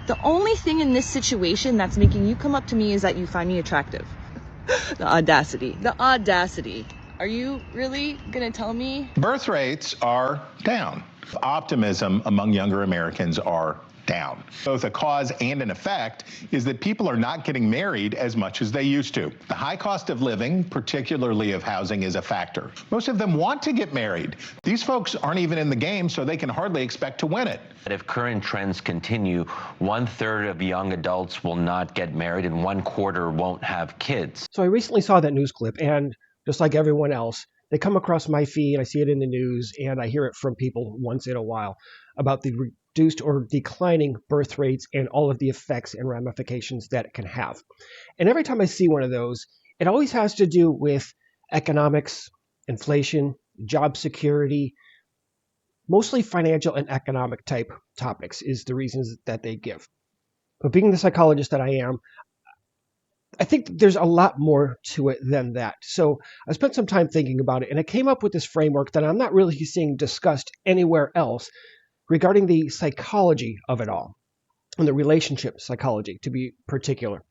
The only thing in this situation that's making you come up to me is that you find me attractive. The audacity. The audacity. Are you really gonna tell me? Birth rates are down. Optimism among younger Americans are down. Both a cause and an effect is that people are not getting married as much as they used to. The high cost of living, particularly of housing, is a factor. Most of them want to get married. These folks aren't even in the game, so they can hardly expect to win it. If current trends continue, 1/3 of young adults will not get married and 1/4 won't have kids. So I recently saw that news clip, and just like everyone else, they come across my feed, I see it in the news, and I hear it from people once in a while about the reduced or declining birth rates and all of the effects and ramifications that it can have. And every time I see one of those, it always has to do with economics, inflation, job security, mostly financial and economic type topics is the reasons that they give. But being the psychologist that I am, I think there's a lot more to it than that. So I spent some time thinking about it, and I came up with this framework that I'm not really seeing discussed anywhere else regarding the psychology of it all, and the relationship psychology to be particular.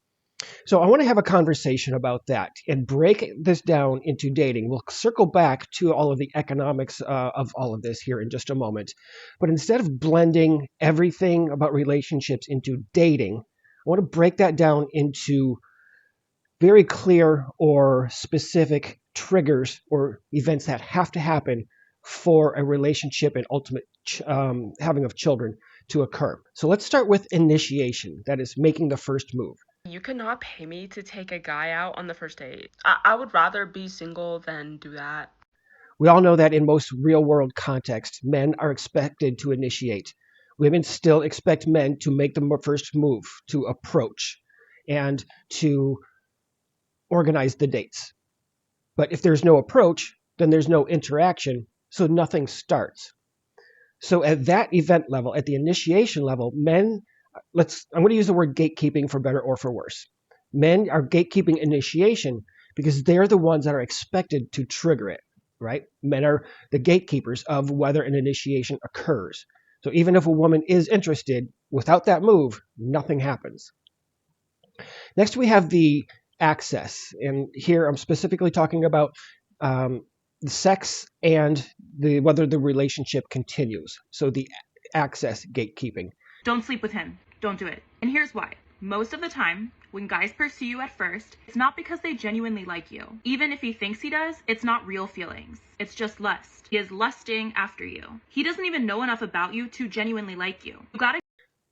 So I want to have a conversation about that and break this down into dating. We'll circle back to all of the economics of all of this here in just a moment. But instead of blending everything about relationships into dating, I want to break that down into very clear or specific triggers or events that have to happen for a relationship and ultimate having of children to occur. So let's start with initiation, that is making the first move. You cannot pay me to take a guy out on the first date. I would rather be single than do that. We all know that in most real-world contexts, men are expected to initiate. Women still expect men to make the first move, to approach, and to organize the dates. But if there's no approach, then there's no interaction, so nothing starts. So at that event level, at the initiation level, I'm going to use the word gatekeeping for better or for worse. Men are gatekeeping initiation because they're the ones that are expected to trigger it, right? Men are the gatekeepers of whether an initiation occurs. So even if a woman is interested, without that move, nothing happens. Next, we have the access. And here I'm specifically talking about the sex and whether the relationship continues. So the access gatekeeping. Don't sleep with him. Don't do it. And here's why. Most of the time, when guys pursue you at first, it's not because they genuinely like you. Even if he thinks he does, it's not real feelings. It's just lust. He is lusting after you. He doesn't even know enough about you to genuinely like you.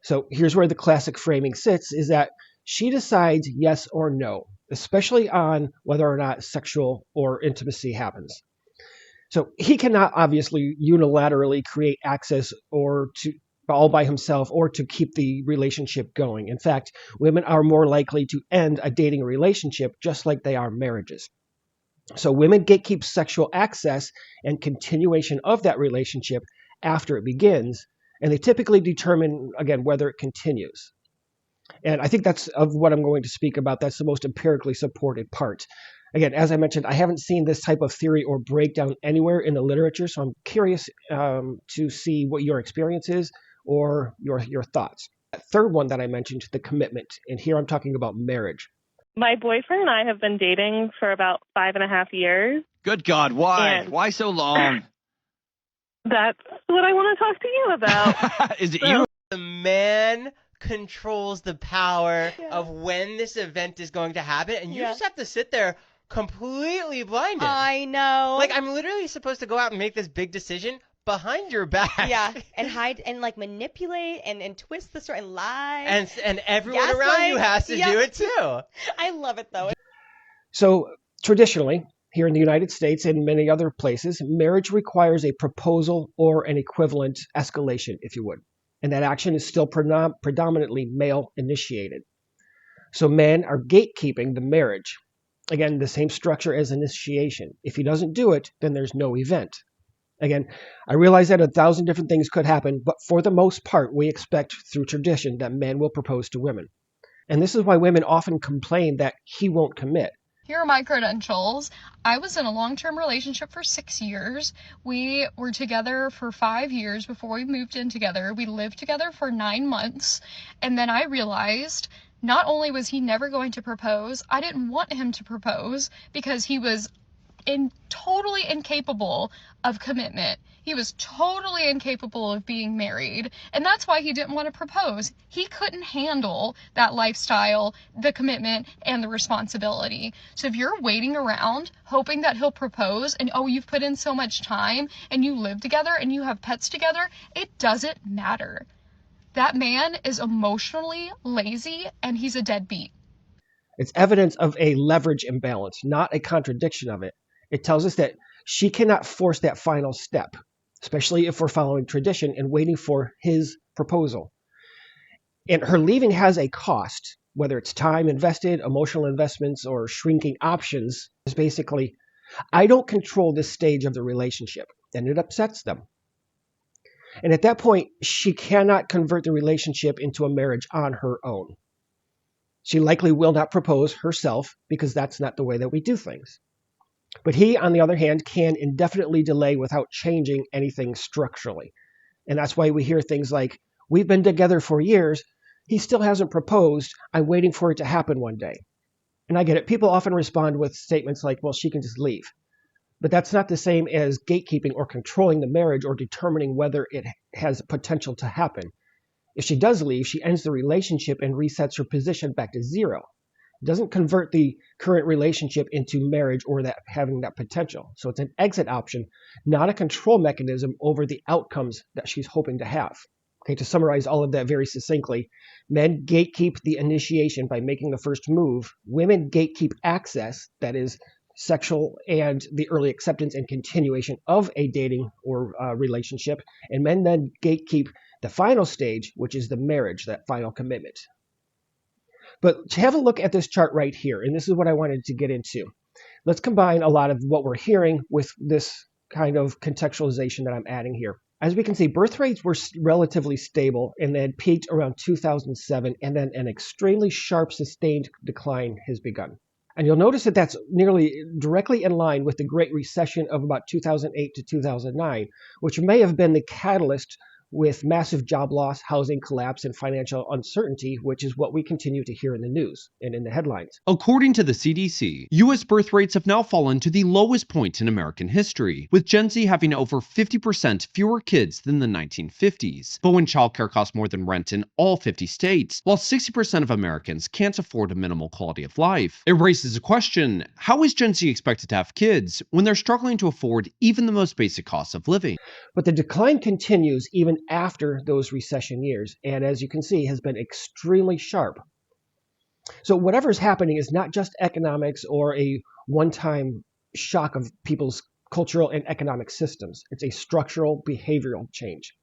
So here's where the classic framing sits, is that she decides yes or no, especially on whether or not sexual or intimacy happens. So he cannot obviously unilaterally create access or to all by himself or to keep the relationship going. In fact, women are more likely to end a dating relationship just like they are marriages. So women gatekeep sexual access and continuation of that relationship after it begins, and they typically determine, again, whether it continues. And I think that's of what I'm going to speak about. That's the most empirically supported part. Again, as I mentioned, I haven't seen this type of theory or breakdown anywhere in the literature, so I'm curious to see what your experience is or your thoughts. Third one that I mentioned, the commitment, and here I'm talking about marriage. My boyfriend and I have been dating for about 5.5 years. Good God, why? Why so long? That's what I want to talk to you about. Is it you? The man controls the power of when this event is going to happen, and you just have to sit there completely blinded. I know. Like, I'm literally supposed to go out and make this big decision behind your back. Yeah, and hide and like manipulate and twist the story and lie. And everyone around you has to do it too. I love it though. So traditionally, here in the United States and many other places, marriage requires a proposal or an equivalent escalation, if you would. And that action is still predominantly male initiated. So men are gatekeeping the marriage. Again, the same structure as initiation. If he doesn't do it, then there's no event. Again, I realize that 1,000 different things could happen, but for the most part, we expect through tradition that men will propose to women. And this is why women often complain that he won't commit. here are my credentials. I was in a long-term relationship for 6 years. We were together for 5 years before we moved in together. We lived together for 9 months. And then I realized not only was he never going to propose, I didn't want him to propose because he was totally incapable of commitment. He was totally incapable of being married, and that's why he didn't want to propose. He couldn't handle that lifestyle, the commitment, and the responsibility. So if you're waiting around hoping that he'll propose and you've put in so much time and you live together and you have pets together, it doesn't matter. That man is emotionally lazy and he's a deadbeat. It's evidence of a leverage imbalance, not a contradiction of it. It tells us that she cannot force that final step, especially if we're following tradition and waiting for his proposal. And her leaving has a cost, whether it's time invested, emotional investments, or shrinking options. Is basically, I don't control this stage of the relationship, and it upsets them. And at that point, she cannot convert the relationship into a marriage on her own. She likely will not propose herself because that's not the way that we do things. But he, on the other hand, can indefinitely delay without changing anything structurally. And that's why we hear things like, we've been together for years, he still hasn't proposed, I'm waiting for it to happen one day. And I get it. People often respond with statements like, well, she can just leave. But that's not the same as gatekeeping or controlling the marriage or determining whether it has potential to happen. If she does leave, she ends the relationship and resets her position back to zero. It doesn't convert the current relationship into marriage or that having that potential. So it's an exit option, not a control mechanism over the outcomes that she's hoping to have. Okay, to summarize all of that very succinctly, men gatekeep the initiation by making the first move. Women gatekeep access, that is, sexual and the early acceptance and continuation of a dating or relationship. And men then gatekeep the final stage, which is the marriage, that final commitment. But to have a look at this chart right here, and this is what I wanted to get into. Let's combine a lot of what we're hearing with this kind of contextualization that I'm adding here. As we can see, birth rates were relatively stable and then peaked around 2007, and then an extremely sharp sustained decline has begun. And you'll notice that that's nearly directly in line with the Great Recession of about 2008 to 2009, which may have been the catalyst with massive job loss, housing collapse, and financial uncertainty, which is what we continue to hear in the news and in the headlines. According to the CDC, U.S. birth rates have now fallen to the lowest point in American history, with Gen Z having over 50% fewer kids than the 1950s. But when childcare costs more than rent in all 50 states, while 60% of Americans can't afford a minimal quality of life, it raises a question: how is Gen Z expected to have kids when they're struggling to afford even the most basic costs of living? But the decline continues even after those recession years, and as you can see, has been extremely sharp. So whatever's happening is not just economics or a one-time shock of people's cultural and economic systems. It's a structural behavioral change.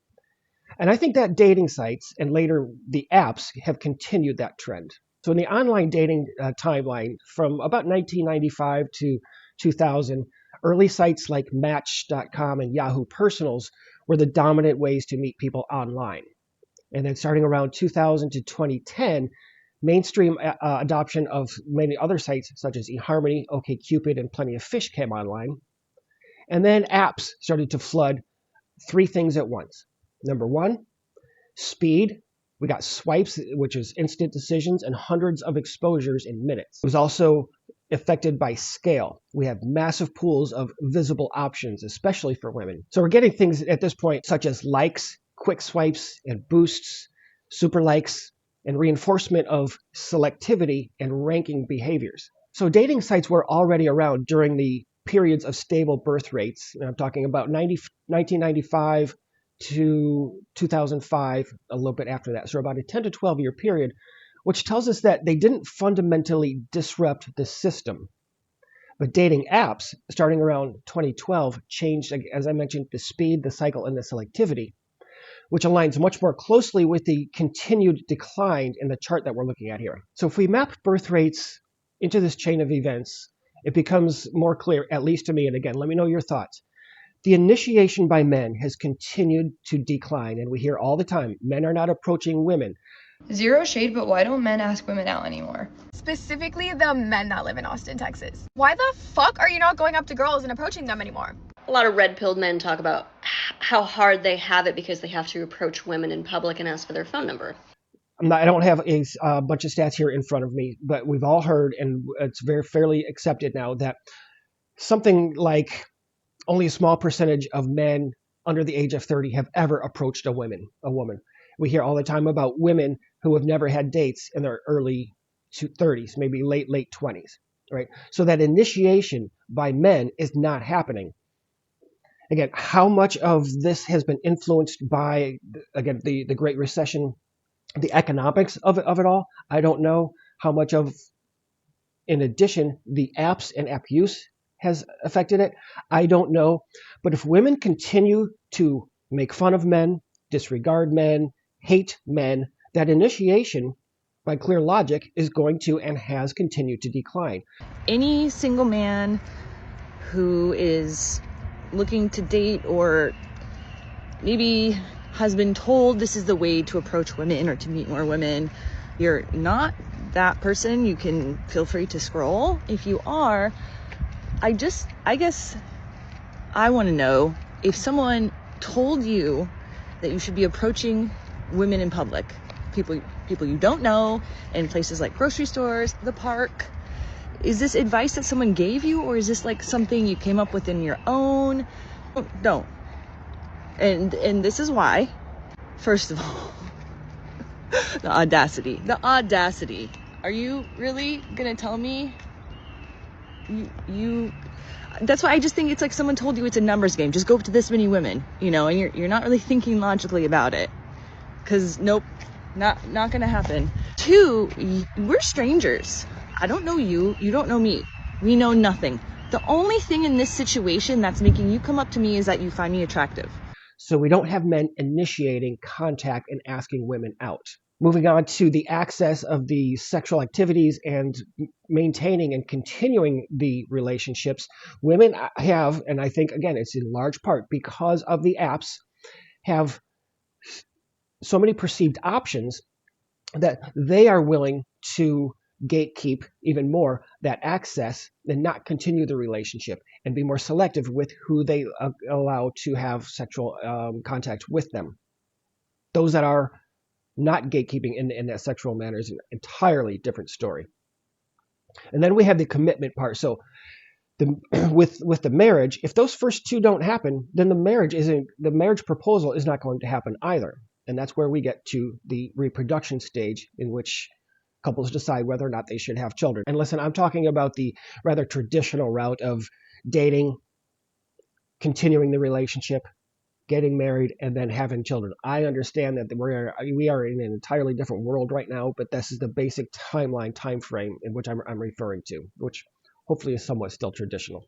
And I think that dating sites and later the apps have continued that trend. So in the online dating timeline from about 1995 to 2000, early sites like Match.com and Yahoo Personals were the dominant ways to meet people online. And then starting around 2000 to 2010, mainstream adoption of many other sites such as eHarmony, OkCupid, and Plenty of Fish came online. And then apps started to flood three things at once. Number one, speed. We got swipes, which is instant decisions, and hundreds of exposures in minutes. It was also affected by scale. We have massive pools of visible options, especially for women. So we're getting things at this point such as likes, quick swipes, and boosts, super likes, and reinforcement of selectivity and ranking behaviors. So dating sites were already around during the periods of stable birth rates. I'm talking about 1995 to 2005, a little bit after that. So about a 10 to 12 year period, which tells us that they didn't fundamentally disrupt the system. But dating apps, starting around 2012, changed, as I mentioned, the speed, the cycle, and the selectivity, which aligns much more closely with the continued decline in the chart that we're looking at here. So if we map birth rates into this chain of events, it becomes more clear, at least to me, and again, let me know your thoughts. The initiation by men has continued to decline, and we hear all the time, men are not approaching women. Zero shade, but why don't men ask women out anymore? Specifically the men that live in Austin, Texas. Why the fuck are you not going up to girls and approaching them anymore? A lot of red-pilled men talk about how hard they have it because they have to approach women in public and ask for their phone number. I don't have a bunch of stats here in front of me, but we've all heard, and it's very fairly accepted now, that something like only a small percentage of men under the age of 30 have ever approached a woman. We hear all the time about women who have never had dates in their early 30s, maybe late 20s, right? So that initiation by men is not happening. Again, how much of this has been influenced by, again, the Great Recession, the economics of it all? I don't know. How much of, in addition, the apps and app use has affected it? I don't know. But if women continue to make fun of men, disregard men, hate men, that initiation, by clear logic, is going to and has continued to decline. Any single man who is looking to date or maybe has been told this is the way to approach women or to meet more women, you're not that person. You can feel free to scroll. If you are, I guess I want to know if someone told you that you should be approaching women in public, people you don't know, in places like grocery stores, the park. Is this advice that someone gave you, or is this like something you came up with in your own? Don't. And this is why. First of all, the audacity. Are you really gonna tell me you that's why I just think it's like someone told you it's a numbers game. Just go up to this many women, and you're not really thinking logically about it. Because nope, not gonna happen. 2, we're strangers. I don't know you, you don't know me. We know nothing. The only thing in this situation that's making you come up to me is that you find me attractive. So we don't have men initiating contact and asking women out. Moving on to the access of the sexual activities and maintaining and continuing the relationships, women have, and I think, again, it's in large part because of the apps, have so many perceived options that they are willing to gatekeep even more that access and not continue the relationship and be more selective with who they allow to have sexual contact with them. Those that are not gatekeeping in that sexual manner is an entirely different story. And then we have the commitment part. So with the marriage, if those first 2 don't happen, then the marriage proposal is not going to happen either. And that's where we get to the reproduction stage, in which couples decide whether or not they should have children. And listen, I'm talking about the rather traditional route of dating, continuing the relationship, getting married, and then having children. I understand that we are in an entirely different world right now, but this is the basic time frame in which I'm referring to, which hopefully is somewhat still traditional.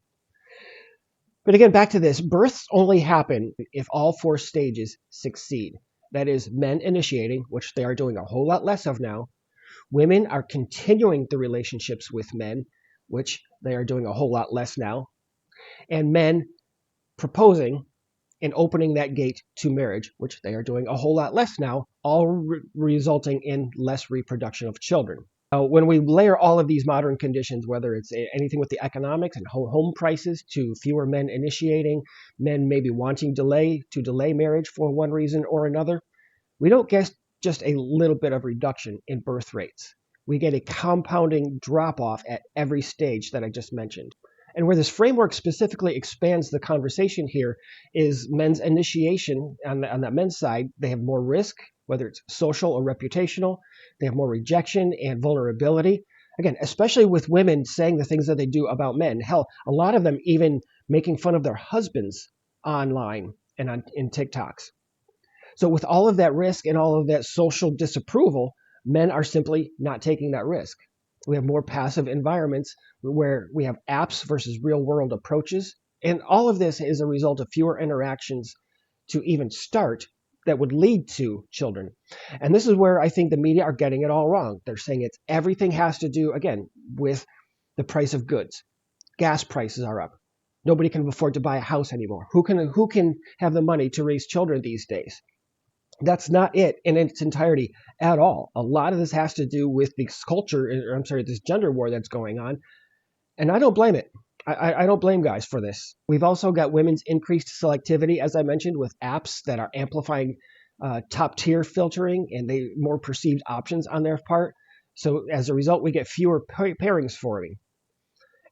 But again, back to this, births only happen if all 4 stages succeed. That is, men initiating, which they are doing a whole lot less of now. Women are continuing the relationships with men, which they are doing a whole lot less now. And men proposing and opening that gate to marriage, which they are doing a whole lot less now, all resulting in less reproduction of children. When we layer all of these modern conditions, whether it's anything with the economics and home prices to fewer men initiating, men maybe wanting to delay marriage for one reason or another, we don't get just a little bit of reduction in birth rates. We get a compounding drop-off at every stage that I just mentioned. And where this framework specifically expands the conversation here is men's initiation. On that men's side, they have more risk, whether it's social or reputational. They have more rejection and vulnerability. Again, especially with women saying the things that they do about men. Hell, a lot of them even making fun of their husbands online and in TikToks. So with all of that risk and all of that social disapproval, men are simply not taking that risk. We have more passive environments where we have apps versus real world approaches. And all of this is a result of fewer interactions to even start that would lead to children. And this is where I think the media are getting it all wrong. They're saying everything has to do, again, with the price of goods. Gas prices are up. Nobody can afford to buy a house anymore. Who can have the money to raise children these days? That's not it in its entirety at all. A lot of this has to do with this this gender war that's going on. And I don't blame it. I don't blame guys for this. We've also got women's increased selectivity, as I mentioned, with apps that are amplifying top tier filtering and they more perceived options on their part. So as a result, we get fewer pairings forming.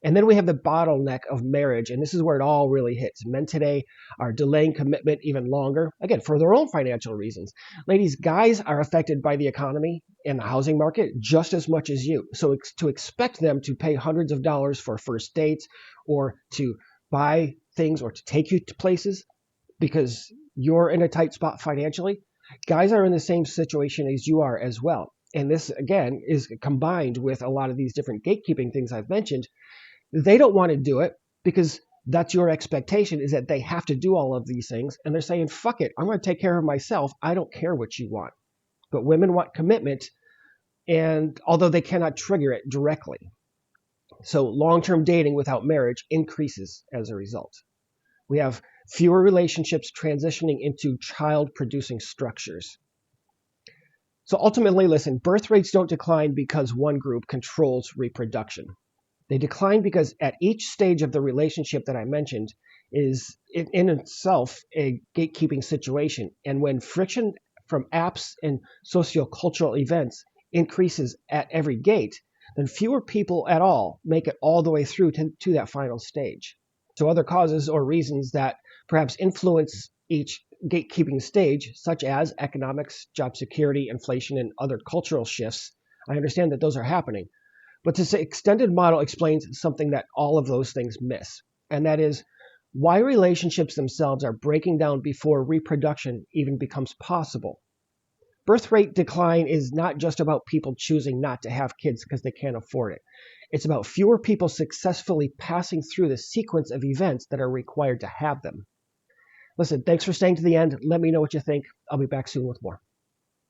And then we have the bottleneck of marriage, and this is where it all really hits. Men today are delaying commitment even longer, again, for their own financial reasons. Ladies, guys are affected by the economy and the housing market just as much as you. So to expect them to pay hundreds of dollars for first dates or to buy things or to take you to places because you're in a tight spot financially, guys are in the same situation as you are as well. And this, again, is combined with a lot of these different gatekeeping things I've mentioned. They don't want to do it because that's your expectation, is that they have to do all of these things. And they're saying, fuck it, I'm going to take care of myself. I don't care what you want. But women want commitment, and although they cannot trigger it directly. So long-term dating without marriage increases as a result. We have fewer relationships transitioning into child-producing structures. So ultimately, listen, birth rates don't decline because one group controls reproduction. They decline because at each stage of the relationship that I mentioned is in itself a gatekeeping situation. And when friction from apps and sociocultural events increases at every gate, then fewer people at all make it all the way through to that final stage. So other causes or reasons that perhaps influence each gatekeeping stage, such as economics, job security, inflation, and other cultural shifts, I understand that those are happening. But this extended model explains something that all of those things miss, and that is why relationships themselves are breaking down before reproduction even becomes possible. Birth rate decline is not just about people choosing not to have kids because they can't afford it. It's about fewer people successfully passing through the sequence of events that are required to have them. Listen, thanks for staying to the end. Let me know what you think. I'll be back soon with more.